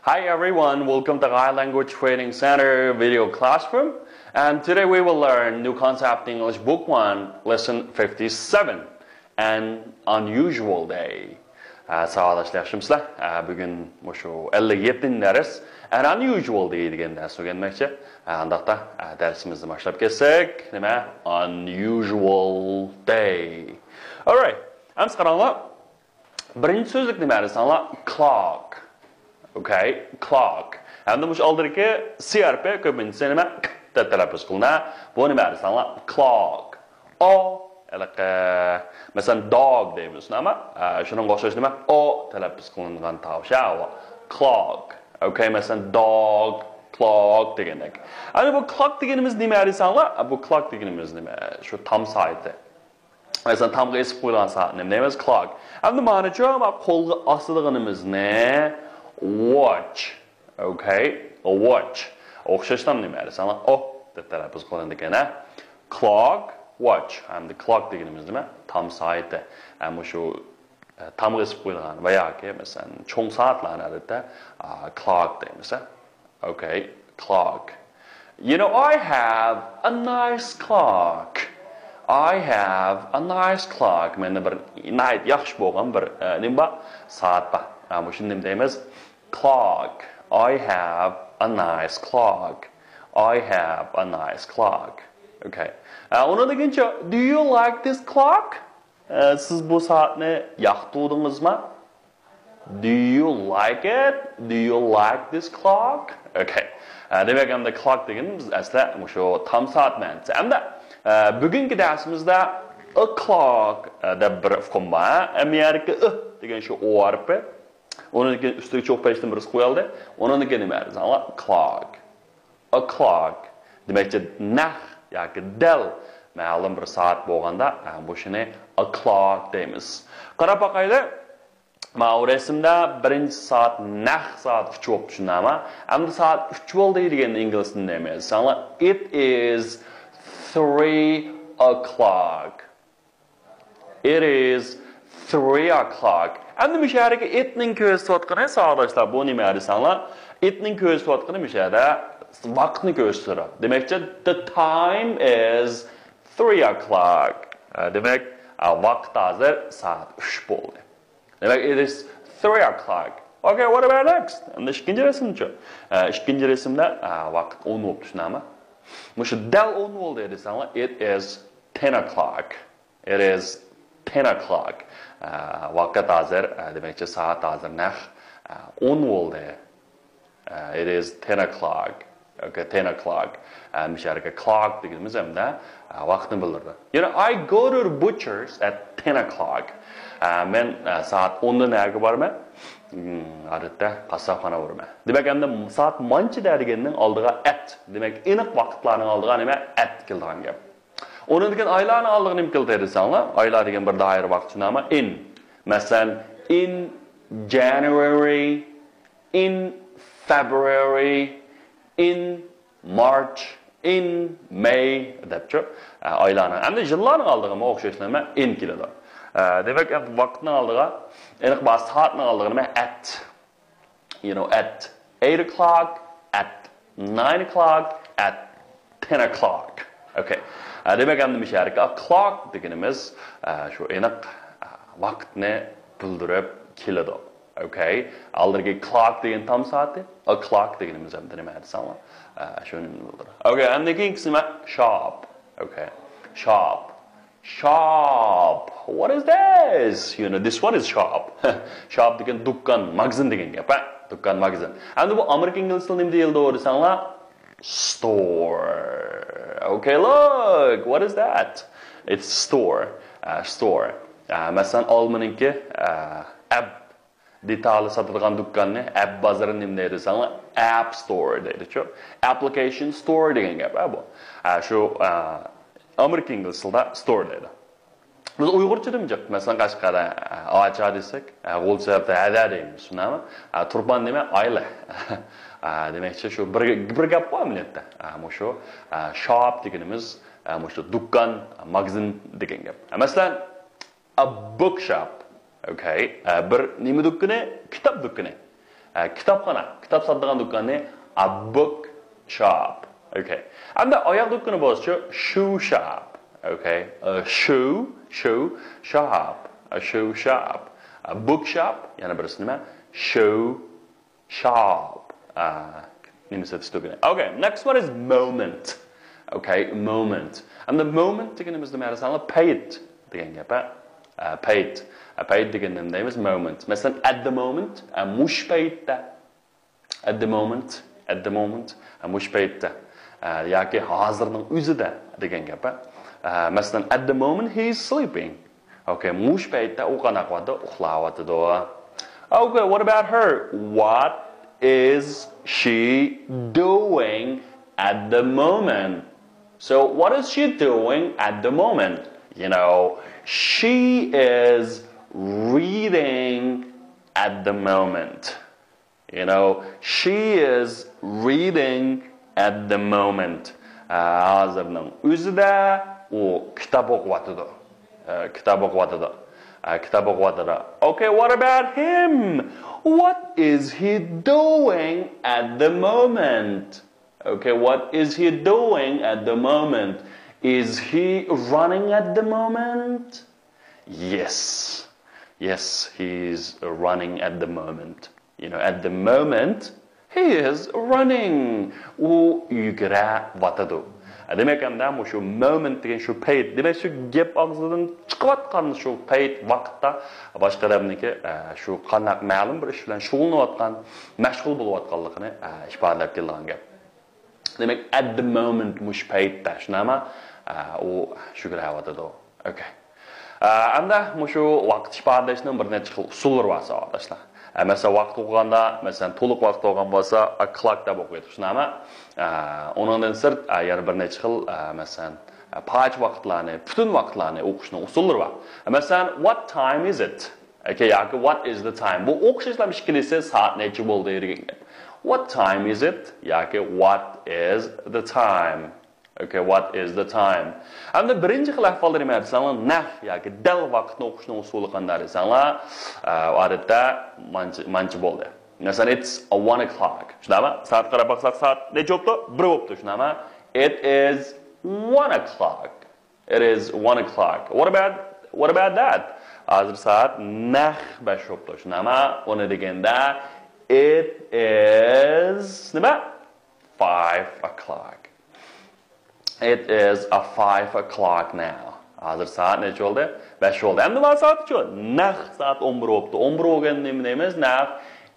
Hi everyone, welcome to High Language Training Center video classroom. And today we will learn new concept English book 1, lesson 57, an unusual day. Sağlaşlaşımızla bugün şu 57 ders an unusual day degan ders o'rganmoqchi. Andaqda darsimizni boshlab ketsak, nima? Unusual day. All right. Ammo qaranglar. Birinchi so'zlik nima desanglar? Clock. Okay, clock. Endi bu oldidagi CRP ko'pincha nima deb talaffuz qilinadi. Bu nima desanglar? Clock. O masalan dog deymiz, nima? Shunga o'xshash nima? O talaffuz qilingan tavsha. Clock. Okay, masalan dog, clock degandek. Endi bu clock deganimiz nima desanglar? Bu clock deganimiz nima? Shu tam soati. Masalan tamga esib qo'yilgan soat nima deymiz? Clock. Endi ma'nochi qo'lga osilganimizni watch. Okay, a watch. O'xshashdan nima desanglar? O deb talaffuz qilindi ekan. Clock, watch. Endi clock deganimiz nima? Tam soati. Ammo shu tamga esib qo'yilgan va yoki masalan cho'ng soatlarni odatda clock deymiz. Okay, clock. You know, I have a nice clock. I have a nice clock. Menda bir nice yaxshi bo'lgan bir nima soat bor. Ammo shuni deymiz clock. I have a nice clock. I have a nice clock. Okay. Uni deguncha, do you like this clock? Siz bu soatni yoqtirdingizmi? Do you like it? Do you like this clock? Okay. Demak, endi clock deganimiz asla shu tam soat ma'nosi. Endi bugungi darsimizda a clock deb bir hukm bor. Amerika degan shu o harfi. Onun üstüge çok peşten birisi qo'yildi. Onun nima desanglar? Clock. A clock. Demakki nah yoki del ma'lum bir soat bo'lganda bu shuni a clock deymiz. Qarab boqaylik. Mana bu rasmda birinchi soat nah soat 3 bo'lib tushunama. Endi soat 3 bo'ldi degan ingliz tilida nima desanglar? It is 3 o'clock. It is 3 o'clock. Endi müşaharaga etning ko'zi sotqini sog'doshlar bu nima desanglar? Etning ko'zi sotqini müşahada vaqtni ko'rsatadi. Demakchi the time is 3 o'clock. Demak vaqt hozir soat 3 bo'ldi. Demak it is 3 o'clock. Okay, what about next? Endi ikkinchi rasmchi. Ikkinchi rasmda vaqt 10 bo'lib tushunami? Mushu dal 10 bo'ldi desanglar it is 10 o'clock. It is 10 o'clock. Vaqt hozir demakchi soat hozir naq 10 bo'ldi. It is 10 o'clock. Okay, 10 o'clock. Misharaga clock deganimiz hamda vaqtni bildiradi. You know, I go to the butcher's at 10 o'clock. Men soat 10 da nega borman? Odatda qassobxona boraman. Demak, endi soat manchida deganning oldiga at. Demak, aniq vaqtlarning oldiga nima? At kelgan gap. Onun degan oylarni oldiga nima keltiradi desanglar? Oylar degan bir doir vaqt tushunami? In. Masalan, in January, in February, in March, in May debchi oylarni. Endi yillarning oldiga nima o'xshashlarmi? In keladi. Demak, vaqtning oldiga, aniq bir soatning oldiga nima? At. You know, at 8 o'clock, at 9 o'clock, at 10 o'clock. Okay. Demak, endi misharaga clock deganimiz shu aniq vaqtni bildirib keladi. Okay. Oldingi clock degan tam soati, a clock deganimiz ham nima desanglar? Shuni bildiradi. Okay, endi keyingisi nima? Shop. Okay. Shop. Shop. What is this? You know, this one is shop. Shop degan dukkan, magazin degan gap, dukkan, magazin. Endi bu Amerikan ingliz tilida nima deyildi desanglar? Store. Okay, look, what is that? It's store. Store. Masalan, olmaninki app detali sotadigan dukkanni app bozori nima deydi desanglar? App store deydi-ku. Application store degan gap bu. Shu Amerikan ingliz tilida store deydi. Biz Uyg'urcha demeyecek. Masalan, Qashqarda acha desak, g'olchada ada deymiz, shunami? Turban nima? Oyla. Demakchi shu bir gap bor millatda. Shu shop deganimiz, shu dukkan, magazin degan gap. Masalan, a bookshop. Okay, bir nima dukkani? Kitob dukkani. kitapxona, kitap sotadigan do'konni a book shop. Okay. Hamda oyoq do'koni bo'lsa shoe shop. Okay. A shoe shop. A shoe shop. A book shop. Yana birisi nima? Shoe shop. Okay, next one is moment. Okay, moment. And the moment deganimiz nima desanlar paid degan gap. Paid. Paid deganimiz moment. Masalan, at the moment, mush paytda. At the moment, mush paytda. Yoki hozirning o'zida degan gap. Masalan, at the moment he is sleeping. Okay, mush paytda u qanaqada uxlayotidi. Okay, what about her? What is she doing at the moment? So, what is she doing at the moment? You know, she is reading at the moment. You know, she is reading at the moment. Hozirning o'zida u kitob o'qiyotidi. Okay, what about him? What is he doing at the moment? Okay, what is he doing at the moment? Is he running at the moment? Yes. Yes, he's running at the moment. You know, at the moment, he is running. U yugurayotidi. Demek ki şu moment degan şu payt, demek şu gap og'zidan chiqayotgan şu payt vaqtda boshqalarniki şu qanaq ma'lum bir ish bilan shug'ullanayotgan, mashg'ul bo'layotganligini ifodalab kelgan gap. Demek at the moment mush paytda shunama u shug'ullayotidi. Okay. Anda şu vaqt ifodalashning bir necha xil usullari bor arkadaşlar. Mesela vaqt o'qiganda, mesela to'liq vaqt olgan bo'lsa, clock deb o'qiydi. Shunami? Undan sirt yana bir necha xil, mesela paj vaqtlarni, butun vaqtlarni o'qishning usullari bor. Mesela what time is it? Okay, yoki what is the time? Bu o'qish ishlamish kelsa soat necha bo'ldi degan gap. What time is it? Yoki what is the time? Okay, what is the time? Hamda birinchi xil ahvolda nima desanlar, nah yoki dal vaqtni o'qishning usuli qanday desanlar, odatda mancha bo'ldi. Masalan, it's a 1 o'clock. Shunami? Soat qarab baqsak, soat necha bo'ldi? 1 bo'ldi. Shunami? It is 1 o'clock. It is 1 o'clock. What about that? Hozir soat nah 5 bo'ldi. Shunami? Uni deganda it is nima? 5 o'clock. It is a 5 o'clock now. Hozir soat necha bo'ldi? 5 bo'ldi. Endi mana soatchi? Nah soat 11 bo'ldi. 11 bo'lganda nima deymiz? Nah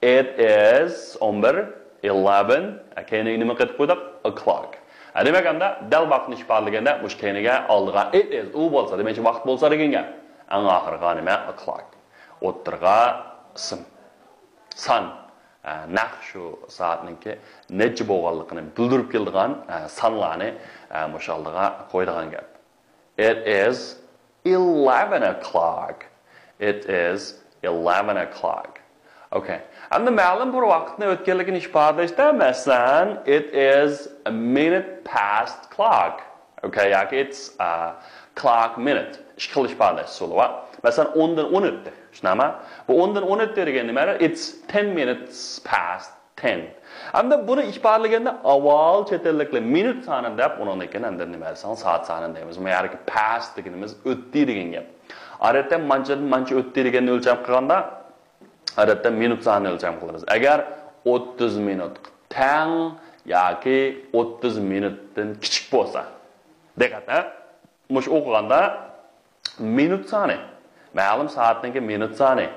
it is 11, 11. Keyingi nima qilib qo'ydik? O'clock. Demak, endi dal vaqtni ifodalaganda mush keyiniga oldigan it is u bo'lsa, demakchi vaqt bo'lsa degan gap. Eng oxirgi nima? O'clock. O'ttirga ism. Son. Nah şu soatniki necha bo'lganligini bildirib keladigan sonlarni mushaldiga qo'yadigan gap. It is 11 o'clock. It is 11 o'clock. Okay. Endi ma'lum bir vaqtni o'tganligini ifodalashda, masalan, it is a minute past clock. Okay, yoki it's clock minute. Ikki xil ifodalash usuli bor. Masalan, 10dan 10 o'tdi. Shunami? Bu 10dan 10 o'tdi degan nima? It's 10 minutes past 10. Hamda buni ifodalaganda avval chetellikli minut sonini deb uning ekan endi nima desan soat sonini deymiz. Bu yerga past deganimiz o'tdi degan gap. Odatda mancha o'tdi deganni o'lcham qilganda odatda minut sonini o'lcham qilamiz. Agar 30 minut tang yoki 30 minutdan kichik bo'lsa, diqqat, mush o'qiganda minut soni, ma'lum soatning minut soni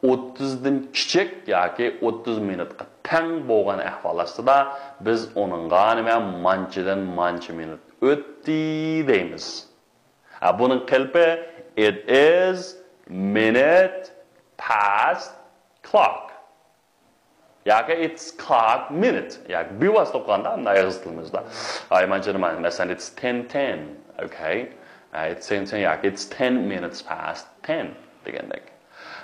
30 dan kichik yoki 30 minutga tang bo'lgan ahvollarda biz uningga nima manchadan mancha minut o'tdi deymiz. Buning qilpi it is minute past clock. Yoki it's clock minute. Yoki bevosita o'qiganda bunday yozilmizda. Manchadan masalan it's 10:10, okay? It's 10:10 yoki it's 10 minutes past 10 degandek.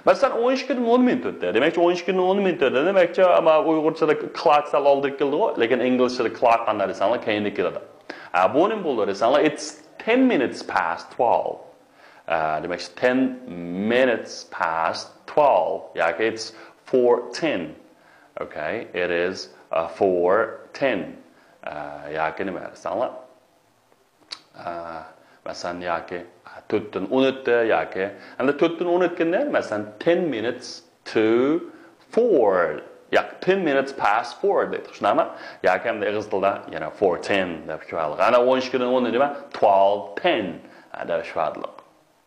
Masalan 12 kun 10 minut o'tdi. Demakki 12 kun 10 minut o'tdi. Demakki ama Uyg'urchada clock sal oldirib keldi-ku, lekin inglizchada clock qanday desanlar keyinda keladi. Bu nim bo'ldi desanlar it's 10 minutes past 12. Demakki 10 minutes past 12 yoki it's 4:10. Okay, it is 4:10. Яки nima desanglar? Masalan, yoki 4dan 10 o'tdi yoki endi 4dan 10 o'tganda masalan 10 minutes to 4 yoki 10 minutes past 4 deydi. Tushunami? Yoki hamda ingliz tilida yana 4:10 deb ishlatadi. Ana 12dan 10 nima? 12:10 deb ishlatadi.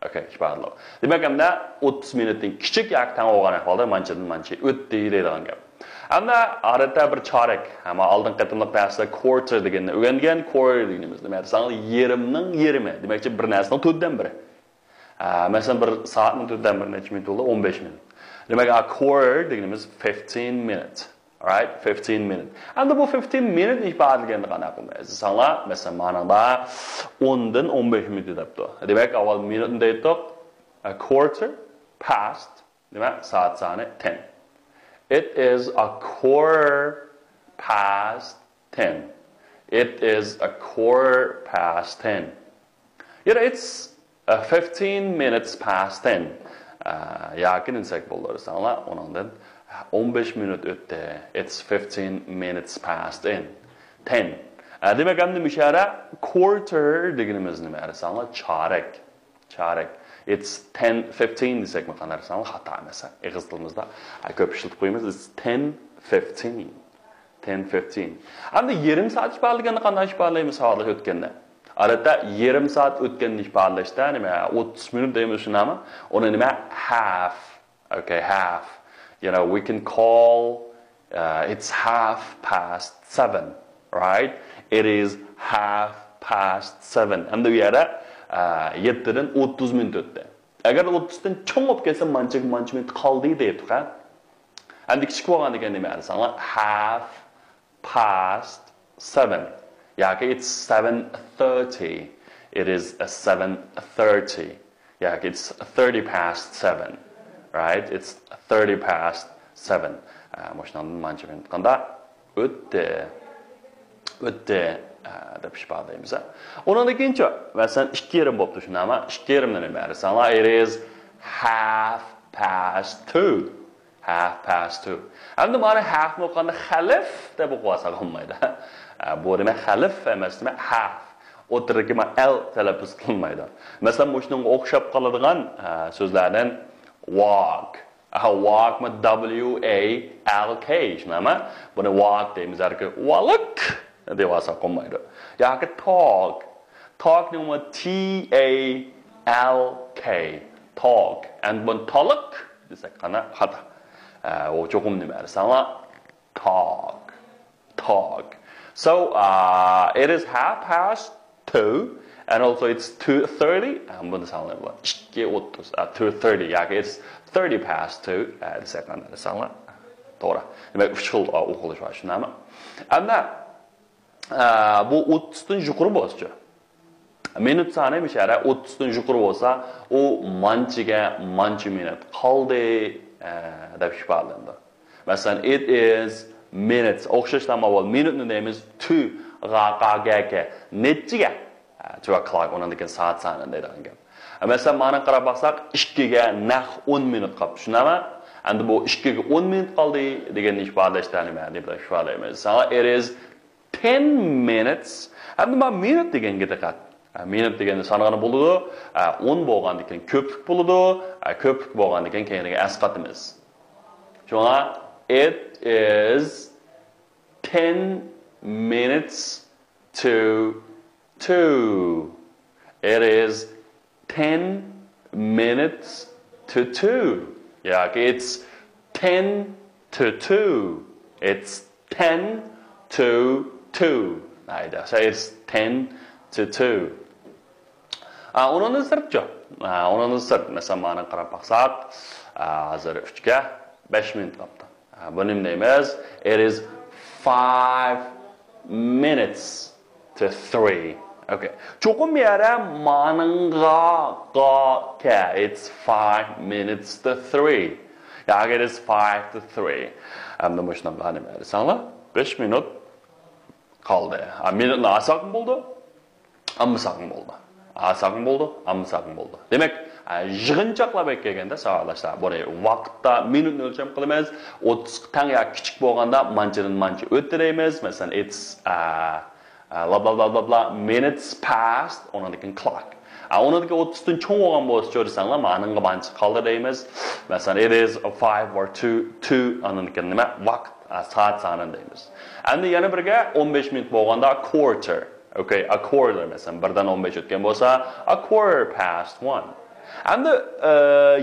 Okay, ishlatadi. Demak hamda 30 minutdan kichik yoki tang bo'lgan ahvolda manchadan mancha o'tdi deydigan gap. Hamda odatda bir chorak, ama oldingi qatimliq darsda quarter deganni o'rgangan. Quarter deganimiz nima? Masalan, yarimning yarimi. Demakchi bir narsaning 4dan 1. Masalan, bir soatning 4dan 1 necha minut bo'ldi? 15 minut. Demak, a quarter deganimiz 15 minutes. All right, 15 minutes. Hamda bu 15 minute ifodalanganini qanday qilmaysiz? Masalan, meningda 10 dan 15 minut debdi. Demak, avval minutni deydik. A quarter past, demak, soat soni 10. It is a quarter past 10. It is a quarter past 10. You know, it's 15 minutes past 10. Yakin insek bo'ldi sanlar, onundan 15 minut o'tdi. It's 15 minutes past 10. Demak, hamda mishara quarter deganimiz nima? Sanlar chorak. Chorak. It's 10:15 desek mi qanday sanlar xato emas. Ingliz tilimizda ko'p ishlatib qo'yamiz. It's 10:15. 10:15. Hamda yarim soat ifodalanganini qanday ifodalaymiz soatlar o'tganda? Odatda yarim soat o'tganini ifodalashda nima 30 minut deymiz, shunami? Uni nima? Half. Okay, half. You know, we can call it's 7:30, right? It is 7:30. Hamda bu yerda 7dan 30 minut o'tdi. Agar 30dan cho'ng bo'lib kelsa, mancha minut qoldi deydik, ha? Endi kichik bo'lgan ekan nima desanglar? 7:30. Yoki it's 7:30. It is a 7:30. Yoki it's 30 past 7. Right? It's 30 past 7. Moshdan mancha minut qanda o'tdi. Deb ifodalaymiz. Undan keyinchi, masalan, 2:30 bo'libdi, shunami? 2:30 nima desanglar? It is 2:30. 2:30. Endi mana half bo'lganda xalif deb o'qisa bo'lmaydi. Bu nima xalif emas, nima half. O'tirigi ma l talaffuz qilmaydi. Masalan, shunga o'xshab qoladigan so'zlardan walk. Walk ma W A L K, shunami? Buni walk deymiz, yoki walk deb o'qisa qolmaydi. Yoki talk. Talk nima T A L K. Talk. And bun talk desak qana xato. O cho'qim nima desanglar? Talk. So it is 2:30 and also it's 2:30. Buni sanlar bu 2:30. 2:30 yoki it's 30 past 2 desak qana desanglar? To'g'ri. Demak, 3 xil o'qilish bor, shunami? Ammo bu 30dan yuqori bo'lsa, minut soni mishara 30dan yuqori bo'lsa, u manchiga mancha minut qoldi deb ifodalandi. Masalan, it is minutes. O'xshashdan avval minutni deymiz 2 ga nechiga? 2 o'clock undan keyin soat soni deydigan gap. Masalan, mana qarab baqsak 2 ga naq 10 minut qolibdi, shunami? Endi bu 2 ga 10 minut qoldi deganni ifodalashdan nima deb ifodalaymiz? So it is 10 minutes. Endi men minut deganga diqqat. Minut deganda sanog'ini bo'ladi, 10 bo'lgandan keyin ko'plik bo'ladi, ko'plik bo'lgandan keyin keyingi asqatimiz. Shunga it is 10 minutes to 2. It is 10 minutes to 2. Yeah, it's 10 to 2. It's 10 to 2. So it's 10 to 2. Onun sırtçı. Onun sırt. Mesela bana qarab baxsaq, hazır 3'ga 5 minut qapti. Bunun neyimiz? It is 5 minutes to 3. Okay. Çoxum yara manınğa qa. It's 5 minutes to 3. Yeah, it is 5 to 3. Amda boşuna qanım sanlar? 5 minut qaldı. Minut nasaqım oldu? Amma saqım oldu. Saqım oldu, amma saqım oldu. Demek, yig'inchoqlab kelganda savolashlar buraya vaqtda minutni o'lcham qilamiz 30 tang yoki kichik bo'lganda manchadan mancha o'tiramiz masalan it's blah blah blah blah blah minutes past undan keyin clock undan keyin 30 dan cho'ng bo'lgan bo'lsa ko'rsanglar ma'ningga mancha qoldi deymiz masalan it is 5 or 2 undan keyin nima vaqt soat soni deymiz endi yana birga 15 minut bo'lganda quarter okay a quarter masalan 1dan 15 o'tgan bo'lsa a quarter past 1 endi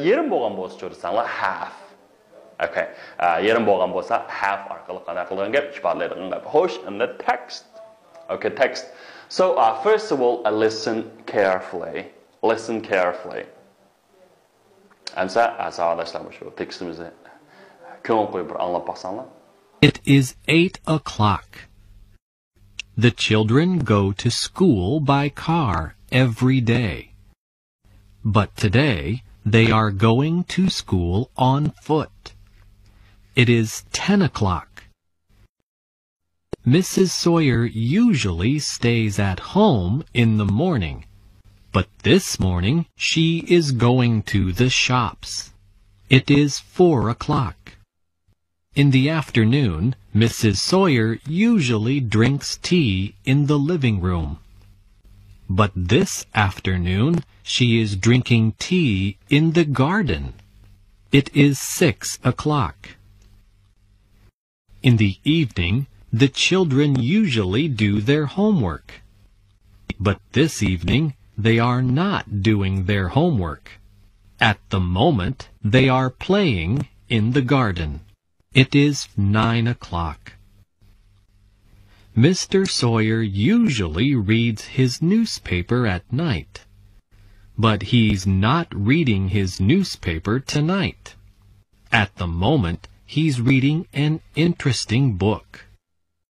yerim bo'lgan bo'lsa ko'rsanglar half okay yerim bo'lgan bo'lsa half orqali qanday qilgan gap ifodalaydigan gap xo'sh endi text okay text so first of all listen carefully amsa savolashlar shu tekstimizni ko'ngil qo'yib bir anglab baqsanglar. It is 8 o'clock. The children go to school by car every day. But today they are going to school on foot. It is 10 o'clock. Mrs. Sawyer usually stays at home in the morning, but this morning she is going to the shops. It is 4 o'clock. In the afternoon, Mrs. Sawyer usually drinks tea in the living room. But this afternoon, she is drinking tea in the garden. It is 6 o'clock. In the evening, the children usually do their homework. But this evening, they are not doing their homework. At the moment, they are playing in the garden. It is 9 o'clock. Mr. Sawyer usually reads his newspaper at night. But he's not reading his newspaper tonight. At the moment, he's reading an interesting book.